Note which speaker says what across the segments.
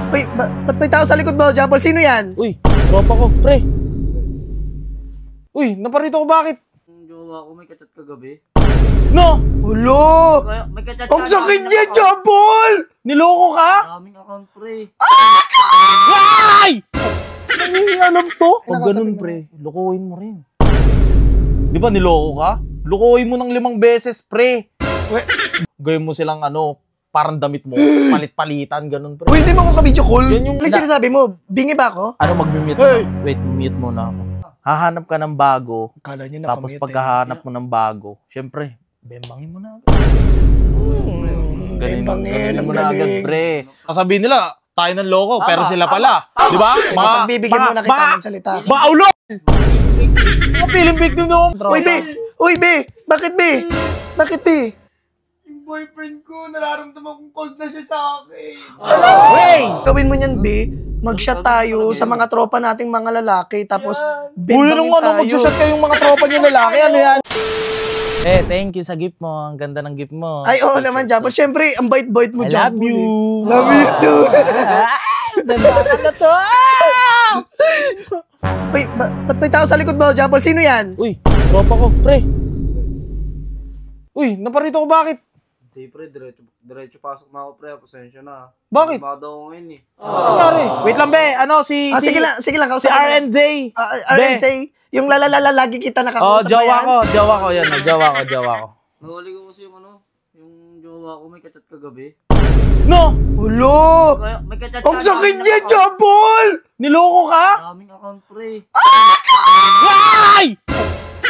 Speaker 1: Uy, ba't may tao sa likod mo, Jampol? Sino yan?
Speaker 2: Uy, tropa ko, pre. Uy, naparito ko bakit?
Speaker 3: Yung jowa ko may kachat kagabi.
Speaker 2: No!
Speaker 1: Hulo!
Speaker 3: Kaya may kachat
Speaker 1: Ang sakit niya, Jampol!
Speaker 2: Niloko ka?
Speaker 3: Daming account, pre.
Speaker 2: Ay! Hindi alam to. Pag ganun, pre, lukuhin mo rin. Di ba niloko ka? Lukuhin mo ng 5 beses, pre. Gawin mo silang parang damit mo, palit-palitan, ganun, pre.
Speaker 1: Uy, hindi mo ako ka-video call.
Speaker 2: Yan yung
Speaker 1: Ano sinasabi mo? Bingi ba ako?
Speaker 2: Ano, mag-mute
Speaker 1: Hey!
Speaker 2: mo? Wait, mute muna ako. Hahanap ka ng bago,
Speaker 1: Kala niya
Speaker 2: tapos pagkahanap mo ng bago, syempre, bembangin mo na. Ganin mo na agad, pre. Sasabihin nila, tayo ng loko, pero sila pala. Di ba?
Speaker 1: Pagbibigyan mo na kita ng salita.
Speaker 2: Baulo! Mga piling victim nung.
Speaker 1: Uy, be! Uy, be! Bakit, be? Bakit, be?
Speaker 3: Yung boyfriend ko, nararamdaman kong cold na siya sa akin.
Speaker 2: Hey!
Speaker 1: Gawin mo niyan, be. Mag-shot tayo sa mga tropa nating mga lalaki, tapos
Speaker 2: Uy,
Speaker 1: bembangin
Speaker 2: nung
Speaker 1: tayo.
Speaker 2: mag-shot kayong mga tropa niyo lalaki, ano yan? Thank you sa gift mo. Ang ganda ng gift mo.
Speaker 1: Ay, oo naman, Jampol. Siyempre, ang bait-bait mo,
Speaker 2: I love
Speaker 1: Jampol.
Speaker 2: you.
Speaker 1: Love you too.
Speaker 2: Nabaka na to.
Speaker 1: Uy, ba't may tao sa likod mo, Jampol? Sino yan?
Speaker 2: Uy, tropa ko, pre. Uy, naparito ko bakit?
Speaker 3: Hindi, pre. Diretso pasok na ako, pre. Pasensya na.
Speaker 2: Bakit?
Speaker 3: Mada ako ngayon, eh.
Speaker 2: Nangyari? Wait lang, be.
Speaker 1: Sige lang,
Speaker 2: Si
Speaker 1: kausapin mo.
Speaker 2: RNZ.
Speaker 1: RNZ. Yung lalalala, lagi kita nakakausap ba yan?
Speaker 2: Jowa ko. Yan, jowa ko.
Speaker 3: Nahuli ko kasi yung jowa ko may kachat kagabi.
Speaker 2: No!
Speaker 1: Hulo!
Speaker 3: Kaya may kachat
Speaker 1: Ang sakit niya, Jampol!
Speaker 2: Niloko ka?
Speaker 3: Daming account, pre.
Speaker 2: Ay!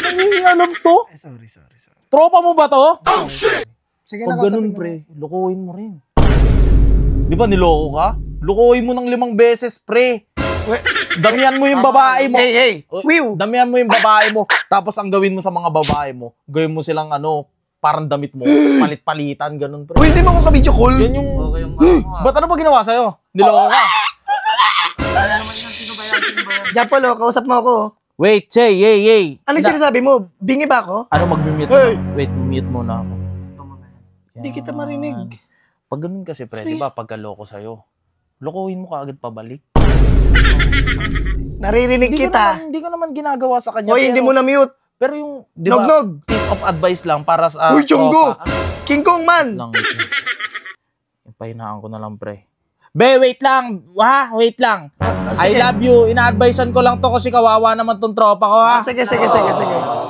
Speaker 2: Hindi alam to.
Speaker 1: Sorry.
Speaker 2: Tropa mo ba to?
Speaker 1: Sige
Speaker 2: Pag
Speaker 1: na,
Speaker 2: ganun, pre, lukuhin mo rin. Di ba niloko ka? Lukuhin mo ng 5 beses, pre. Damihan mo yung babae mo.
Speaker 1: Hey! Wiw!
Speaker 2: Damihan mo yung babae mo. Tapos ang gawin mo sa mga babae mo, gawin mo silang parang damit mo, palit-palitan, ganun, pre.
Speaker 1: Uy, hindi mo ako ka-video call.
Speaker 2: Yan yung...
Speaker 3: Okay yung mga mo,
Speaker 2: Ba't ano ba ginawa sa'yo? Niloko ka?
Speaker 3: Kaya naman yan, sino ba yan?
Speaker 1: Jampol, kausap mo ako.
Speaker 2: Wait, Che, yay.
Speaker 1: Ano sinasabi mo? Bingi ba ako?
Speaker 2: Ano, mag-mute
Speaker 1: Hey!
Speaker 2: mo? Wait, mute muna ako.
Speaker 1: Hindi kita marinig.
Speaker 2: Pag ganun kasi, pre, di ba, pagkaloko sa'yo, lokohin mo kaagad pabalik.
Speaker 1: Naririnig kita.
Speaker 2: Hindi ko naman ginagawa sa kanya.
Speaker 1: Hoy, hindi mo na-mute.
Speaker 2: Pero yung, di ba,
Speaker 1: Nog-nog.
Speaker 2: piece of advice lang para sa
Speaker 1: Uy, Chonggo.
Speaker 2: tropa.
Speaker 1: King Kong man.
Speaker 2: Lang. Yung pahinaan ko na lang, pre. Be, wait lang. Wait lang. I love you. Ina-advisean ko lang to kasi kawawa naman tong tropa ko, ha?
Speaker 1: Sige.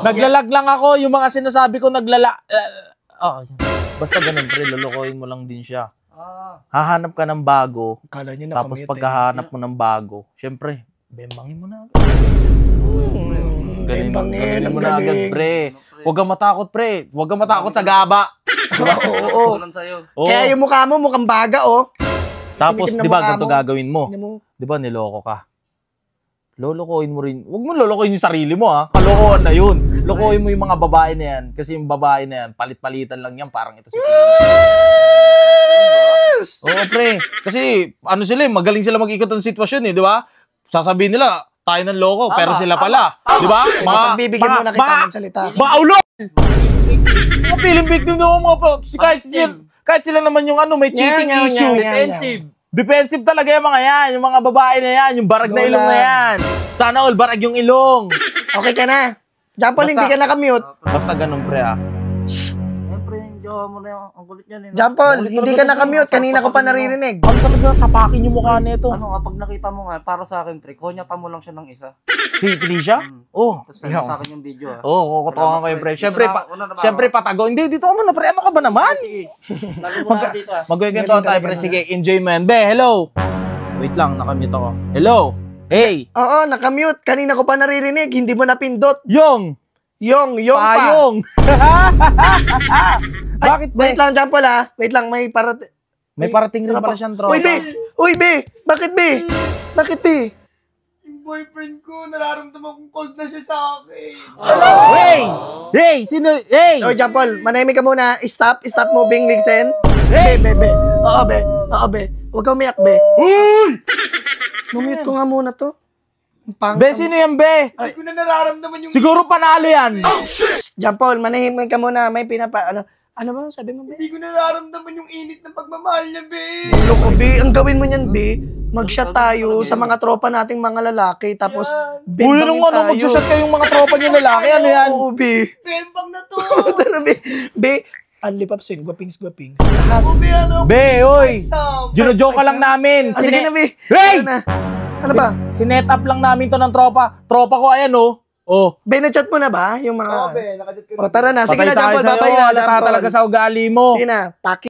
Speaker 2: Naglalag lang ako. Yung mga sinasabi ko, basta ganun, pre. Lulukohin mo lang din siya. Hahanap ka ng bago.
Speaker 1: Kala niya
Speaker 2: Tapos pagkahanap mo ng bago, syempre, bembangin mo na. Ganin mo na agad, pre. Huwag kang matakot, pre. Huwag kang matakot sa gaba.
Speaker 3: Oo. Sa'yo.
Speaker 1: Kaya yung mukha mo mukhang baga, oh.
Speaker 2: Tapos,
Speaker 1: Tinitim na
Speaker 2: di ba,
Speaker 1: mukha
Speaker 2: ganito
Speaker 1: mo.
Speaker 2: gagawin mo? Di ba, niloko ka? Lolokohin mo rin. Huwag mo lolokohin yung sarili mo, ha? Kalokohan na yun. Lokohin mo yung mga babae na yan. Kasi yung babae na yan, palit-palitan lang yan. Parang ito si Oo, pre. Kasi, sila magaling sila mag-ikot ng sitwasyon, di ba? Sasabihin nila, tayo ng loko, pero sila pala. Di ba?
Speaker 1: Pagbibigyan mo na kita ng salita.
Speaker 2: Baulo! Mga piling victim nung kahit sila naman yung may cheating issue. Defensive talaga yung mga yan. Yung mga babae na yan. Yung barag na ilong na yan. Sana all barag yung ilong.
Speaker 1: Okay ka na. Jampol, hindi ka naka-mute.
Speaker 2: Basta ganun, pre, ha?
Speaker 3: Siyempre, yung jowa mo na yung ang kulit niya.
Speaker 1: Jampol, hindi ka naka-mute. Kanina ko pa naririnig.
Speaker 2: Ano talaga, sapakin yung mukha nito.
Speaker 3: Ano nga, pag nakita mo nga, para sa akin, pre, konyata mo lang siya ng isa.
Speaker 2: Si Felicia? Oh.
Speaker 3: Tapos send mo sa akin yung video, ha?
Speaker 2: Oo, kukutukan kayo, pre.
Speaker 3: Wala na ba?
Speaker 2: Siyempre, patago. Hindi, dito mo na, pre. Ano ka ba naman?
Speaker 3: Sige. Lalo mo na dito, ha?
Speaker 2: Magkwentuhan tayo, pre. Sige, enjoy mo yan. Be, hello. Wait lang, nakamute ako. Hello. Hey.
Speaker 1: Oo, naka-mute. Kanina ko pa naririnig. Hindi mo napindot.
Speaker 2: Yong
Speaker 1: Yung pa.
Speaker 2: Payong. Bakit, be?
Speaker 1: Wait lang, Jampol, ha? Wait lang, may parating.
Speaker 2: May parating rin pala siyang tropa.
Speaker 1: Uy, be! Bakit, be? Bakit, be?
Speaker 3: Yung boyfriend ko, nararamdaman kong cold na siya sa akin.
Speaker 2: Hey! Sino? Hey!
Speaker 1: Oh, Jampol, manahimik ka muna. Stop moving, listen.
Speaker 2: Hey!
Speaker 1: Be. Oo, be. Huwag kang umiyak, be.
Speaker 2: Uy!
Speaker 1: Mumute ko nga muna to.
Speaker 2: Be, sino yan, be?
Speaker 3: Hindi ko na nararamdaman yung...
Speaker 2: Siguro panalo yan.
Speaker 1: Jampol, manahimik ka muna. May ano ba? Sabi mo, be?
Speaker 3: Hindi ko nararamdaman yung init ng pagmamahal niya, be.
Speaker 1: Loko, be. Ang gawin mo niyan, be. mag-shot tayo sa mga tropa nating mga lalaki, tapos
Speaker 2: Uy, nung ano, mag-shot kayong mga tropa niyo lalaki, ano yan?
Speaker 1: Oo, be.
Speaker 3: Bembang na to!
Speaker 1: Tara, be. Be, Anli Papsin, gwapings. Lahat.
Speaker 3: Ube, ano?
Speaker 2: Be, oy!
Speaker 3: Sam!
Speaker 2: Gino-joke ka lang namin.
Speaker 1: Ah, sige na, be.
Speaker 2: Hey!
Speaker 1: Ano na? Ano ba?
Speaker 2: Sinet up lang namin to ng tropa. Tropa ko, ayan oh. Oh.
Speaker 1: Be, na-chat mo na ba? Yung mga...
Speaker 3: Be, nakadit ko
Speaker 1: O, tara na. Sige
Speaker 2: Patay
Speaker 1: na,
Speaker 2: tayo
Speaker 1: Jampol.
Speaker 2: sa'yo.
Speaker 1: Babay na,
Speaker 2: Halata
Speaker 1: Jampol.
Speaker 2: talaga sa ugali mo.
Speaker 1: Sige na, paki.